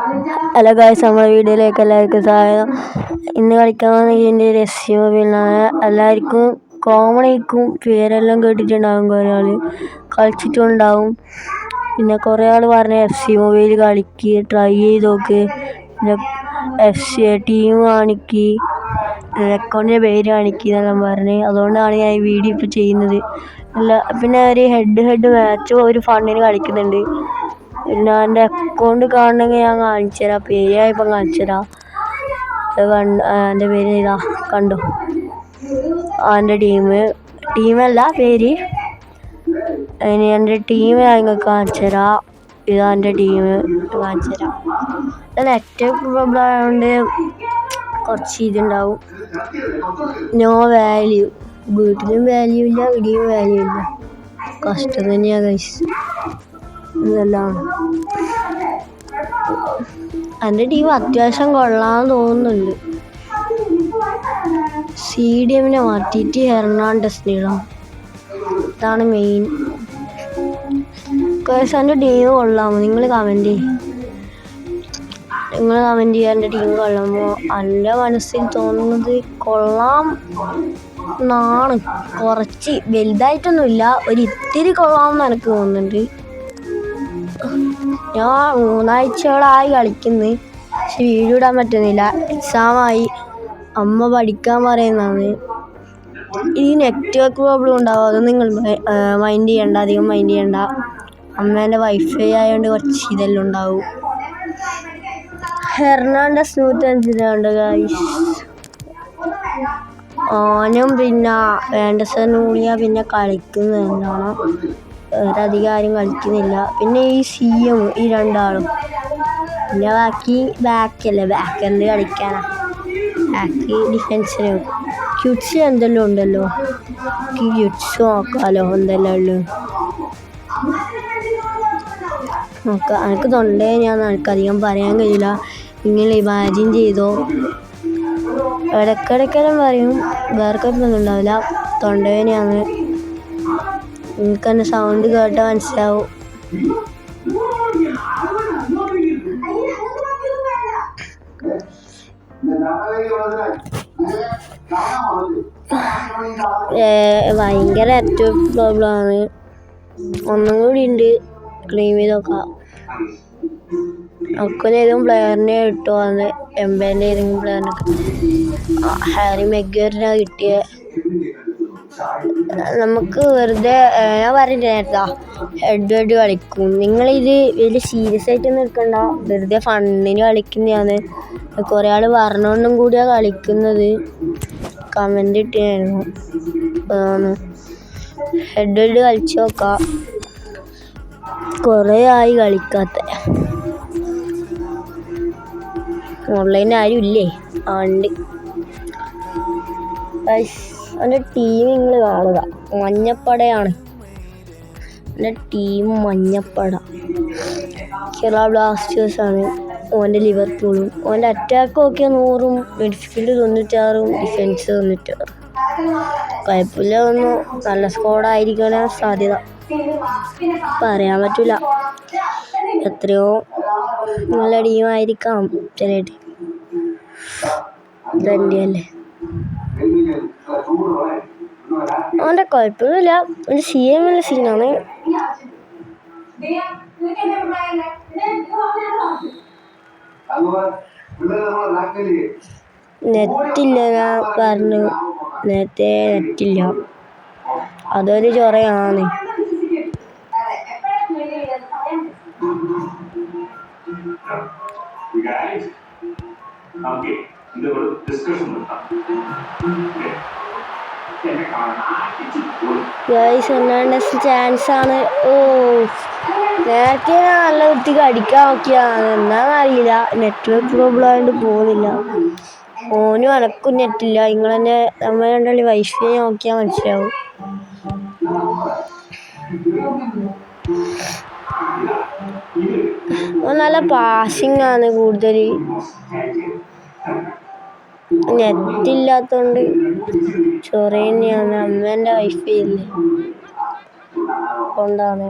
Hello guys, നമ്മുടെ വീഡിയോയിലേക്ക് എല്ലാവർക്കും സ്വാഗതം. ഇന്ന് കളിക്കാൻ വന്നതിൻ്റെ രഹസ്യ മൊബൈലാണ്. എല്ലാവർക്കും കോമൺ ആയിരിക്കും, പേരെല്ലാം കേട്ടിട്ടുണ്ടാകും, കുറേ ആൾ കളിച്ചിട്ടുണ്ടാവും. പിന്നെ കുറേ ആൾ പറഞ്ഞ FC മൊബൈൽ കളിക്ക്, ട്രൈ ചെയ്ത് നോക്ക്, പിന്നെ FC ടീം കാണിക്ക്, അക്കൗണ്ടിൻ്റെ പേര് കാണിക്കുക എന്നെല്ലാം പറഞ്ഞ്. അതുകൊണ്ടാണ് ഞാൻ ഈ വീഡിയോ ഇപ്പോൾ ചെയ്യുന്നത്. പിന്നെ ഒരു ഹെഡ് മാച്ച് ഒരു ഫണ്ടിന് കളിക്കുന്നുണ്ട്. പിന്നെ എൻ്റെ അക്കൗണ്ട് കാണണമെങ്കിൽ ഞാൻ കാണിച്ചു തരാം, പേരായപ്പം കാണിച്ചു തരാം. എൻ്റെ പേര് ഇതാ കണ്ടോ, എൻ്റെ ടീമല്ല പേര്. ഇനി എൻ്റെ ടീം ഞാൻ നിങ്ങൾക്ക് കാണിച്ചു തരാം. ഇതാ എൻ്റെ ടീം കാണിച്ചു തരാം. നെറ്റ് പ്രോബ്ലം ആയതുകൊണ്ട് കുറച്ച് ഇതുണ്ടാവും. നോ വാല്യൂ, വീട്ടിലും വാല്യൂ ഇല്ല, ഇവിടെയും വാല്യൂ ഇല്ല. കഷ്ടം തന്നെയാണ് ഗൈസ്. ഇതെല്ലാം എൻ്റെ ടീം അത്യാവശ്യം കൊള്ളാമെന്ന് തോന്നുന്നുണ്ട്. CDMനെ മാറ്റിയിട്ട് ഹെർണാണ്ടസിനെ ഇടാം, ഇതാണ് മെയിൻ. ഗൈസ്, എൻ്റെ ടീം കൊള്ളാമോ? നിങ്ങൾ കമൻറ്റ് ചെയ്യുക. എൻ്റെ ടീം കൊള്ളാമോ? എൻ്റെ മനസ്സിൽ തോന്നുന്നത് കൊള്ളാം എന്നാണ്. കുറച്ച് വലുതായിട്ടൊന്നുമില്ല, ഇത്തിരി കൊള്ളാമെന്ന് എനിക്ക് തോന്നുന്നുണ്ട്. ഞാൻ 3 ആഴ്ചകളായി കളിക്കുന്നു, പക്ഷെ വീഡിയോ ഇടാൻ പറ്റുന്നില്ല. എക്സാമായി, അമ്മ പഠിക്കാൻ പറയുന്നതാണ്. ഈ നെറ്റ്വർക്ക് പ്രോബ്ലം ഉണ്ടാവും, അത് നിങ്ങൾ അധികം മൈൻഡ് ചെയ്യണ്ട. അമ്മേൻ്റെ വൈഫൈ ആയതുകൊണ്ട് കുറച്ച് ഇതെല്ലാം ഉണ്ടാവും. Hernandez 105 guys. ഓനും പിന്നെ വേണ്ടസനൂളിയ പിന്നെ കളിക്കുന്നതാണ്. വേറെ അധികം ആരും കളിക്കുന്നില്ല. പിന്നെ ഈ CM, ഈ രണ്ടാളും. പിന്നെ ബാക്കെന്ത് കളിക്കാനാ, ബാക്ക് ഡിഫൻസിന് ക്യൂട്ട്സ് എന്തെല്ലാം ഉണ്ടല്ലോ, ക്യൂട്ട്സ് നോക്കാമല്ലോ എന്തെല്ലാം ഉള്ളു നോക്കാം. എനിക്ക് തൊണ്ടേനെയാന്ന് എനിക്കധികം പറയാൻ കഴിയില്ല, നിങ്ങൾ ഇമാജിൻ ചെയ്തോ. ഇടയ്ക്കിടയ്ക്കെല്ലാം പറയും, വേറെ കുഴപ്പമൊന്നും ഉണ്ടാവില്ല. തൊണ്ടവേനെയാണ്, നിങ്ങൾക്ക് എൻ്റെ സൗണ്ട് കേട്ടാൽ മനസ്സിലാവും. ഭയങ്കര നെറ്റ്വർക്ക് പ്രോബ്ലമാണ്. ഒന്നും കൂടി ഉണ്ട്, ക്ലെയിം ചെയ്ത് നോക്കാം. നമുക്കൊരു ഏതെങ്കിലും പ്ലെയറിനെ കിട്ടുമോ, എംബേൻ്റെ ഏതെങ്കിലും പ്ലെയറിനൊക്കെ. ഹാരി മെഗ്വയറിനെ കിട്ടിയ നമുക്ക് വെറുതെ, ഞാൻ പറഞ്ഞിട്ട് നേരത്താ ഹെഡ് കളിക്കും. നിങ്ങളിത് വലിയ സീരിയസ് ആയിട്ടൊന്നും എടുക്കണ്ട, വെറുതെ ഫണ്ടിന് കളിക്കുന്നതാണ്. കുറേ ആൾ പറഞ്ഞോണ്ടും കൂടിയാണ് കളിക്കുന്നത്, കമൻ്റ് ഇട്ടായിരുന്നു. അതാണ് ഹെഡ് കളിച്ച് നോക്കാം. കുറേ ആയി കളിക്കാത്ത, ഓൺലൈനിൽ ആരും ഇല്ലേ? ഉണ്ട്. എൻ്റെ ടീം നിങ്ങൾ കാണുക, മഞ്ഞപ്പടയാണ് എൻ്റെ ടീം. മഞ്ഞപ്പട കേരള ബ്ലാസ്റ്റേഴ്സാണ്. ഓൻ്റെ ലിവർപൂളും. ഓൻ്റെ അറ്റാക്ക് നോക്കിയാൽ 100, മിഡ്ഫീൽഡ് 96, ഡിഫൻസ് 96. കുഴപ്പമില്ല, ഒന്നും നല്ല സ്കോഡായിരിക്കാനാ സാധ്യത, പറയാൻ പറ്റില്ല. എത്രയോ നല്ല ടീമായിരിക്കാം ചില ടീം. ഇതല്ലേ അവൻ്റെ കുഴപ്പമൊന്നുമില്ല. ഒരു CM സീനാണ്. നെറ്റില്ല, ഞാൻ പറഞ്ഞു നേരത്തെ, നെറ്റില്ല, അതൊരു ചൊറയാണ്. ഹെർണാണ്ടസ് ചാൻസാണ്. നേരത്തെ നല്ല വൃത്തിക്ക് അടിക്കാൻ നോക്കിയാണ്, എന്താണെന്നറിയില്ല, നെറ്റ്വർക്ക് പ്രോബ്ലം ആയതുകൊണ്ട് പോകുന്നില്ല. ഓനും എനക്കും നെറ്റില്ല. നിങ്ങൾ തന്നെ നമ്മൾ രണ്ടാളും വൈഫൈ നോക്കിയാൽ മനസ്സിലാവും. നല്ല പാസിംഗ് ആണ് കൂടുതൽ, നെറ്റില്ലാത്തതുകൊണ്ട് ചൊറ തന്നെയാണ്. അമ്മേൻ്റെ വൈഫൈ ഇല്ലേ, കൊണ്ടാണ്.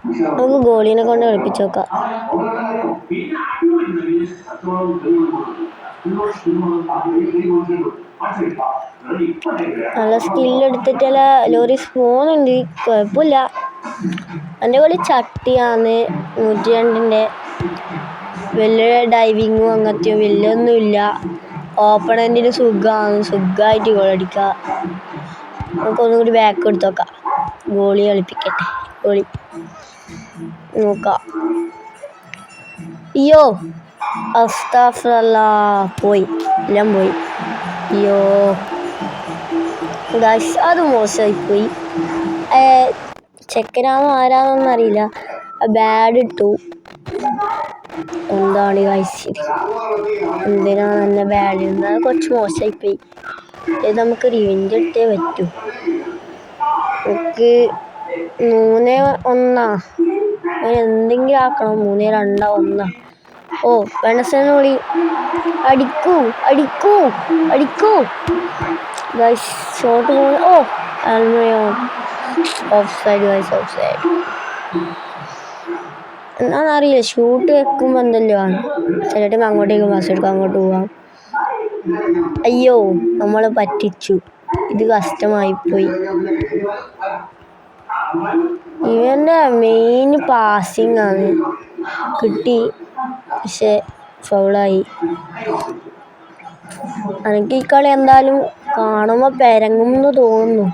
നമുക്ക് ഗോളീനെ കൊണ്ട് കളിപ്പിച്ച് നോക്കാം. നല്ല സ്കില്ലെടുത്തിട്ടല്ല ലോറീസ് പോകുന്നുണ്ട്, കുഴപ്പമില്ല. എൻ്റെ കളി ചട്ടിയാന്ന് 102. വലിയ ഡൈവിങ്ങും അങ്ങനത്തെ വലിയൊന്നുമില്ല. ഓപ്പണൻറ്റിന് സുഖമായിട്ട് ഗോളടിക്കുക. നമുക്കൊന്നും കൂടി ബാക്ക് എടുത്ത് നോക്കാം. ഗോളി കളിപ്പിക്കട്ടെ. ഗോളി നോക്കാം. അയ്യോ അസ്തഫ്റുല്ലാ, പോയി, എല്ലാം പോയി. അയ്യോ ഗൈസ്, അത് മോശമായിപ്പോയി. ചെക്കനാണോ ആരാന്നൊന്നും അറിയില്ല. ബാഡ് ഇട്ടു. എന്താണ് ഗൈസ് ഇത്? എന്തിനാണ് എന്നെ ബാഡ് ഇടുന്നത്? കുറച്ച് മോശമായിപ്പോയി. ഇത് നമുക്ക് റിവെഞ്ച് എടുത്തേ പറ്റൂ. നമുക്ക് 3-1. എന്തെങ്കിലും ആക്കണം. 3-2-1. ഓ വെണസന് വിളി. അടിക്കൂ ഗൈസ്. ഷോട്ട് പോകുന്നു. ഓ അൽമയോ off side guys, off side. എന്നാന്നറിയില്ല, ഷൂട്ട് വെക്കുമ്പോൾ എന്തെല്ലോ ആണ്. ചില ടൈം അങ്ങോട്ടേക്ക് പാസ് എടുക്കാം, അങ്ങോട്ട് പോവാം. അയ്യോ നമ്മൾ പറ്റിച്ചു. ഇത് കഷ്ടമായിപ്പോയി. ഇവൻ്റെ മെയിൻ പാസിങ് ആണ്. കിട്ടി, പക്ഷെ ഫൗളായി. എനിക്ക് ഈ കളി എന്തായാലും കാണുമ്പോൾ പെരങ്ങുമെന്ന് തോന്നുന്നു.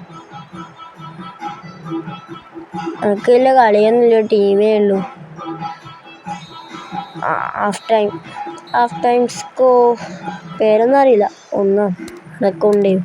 എനിക്ക് വലിയ കളിയൊന്നുമില്ല, ടീമേ ഉള്ളൂ. ഹാഫ് ടൈം സ്കോർ പേരൊന്നും അറിയില്ല. 1 അക്കൗണ്ട് ചെയ്യും.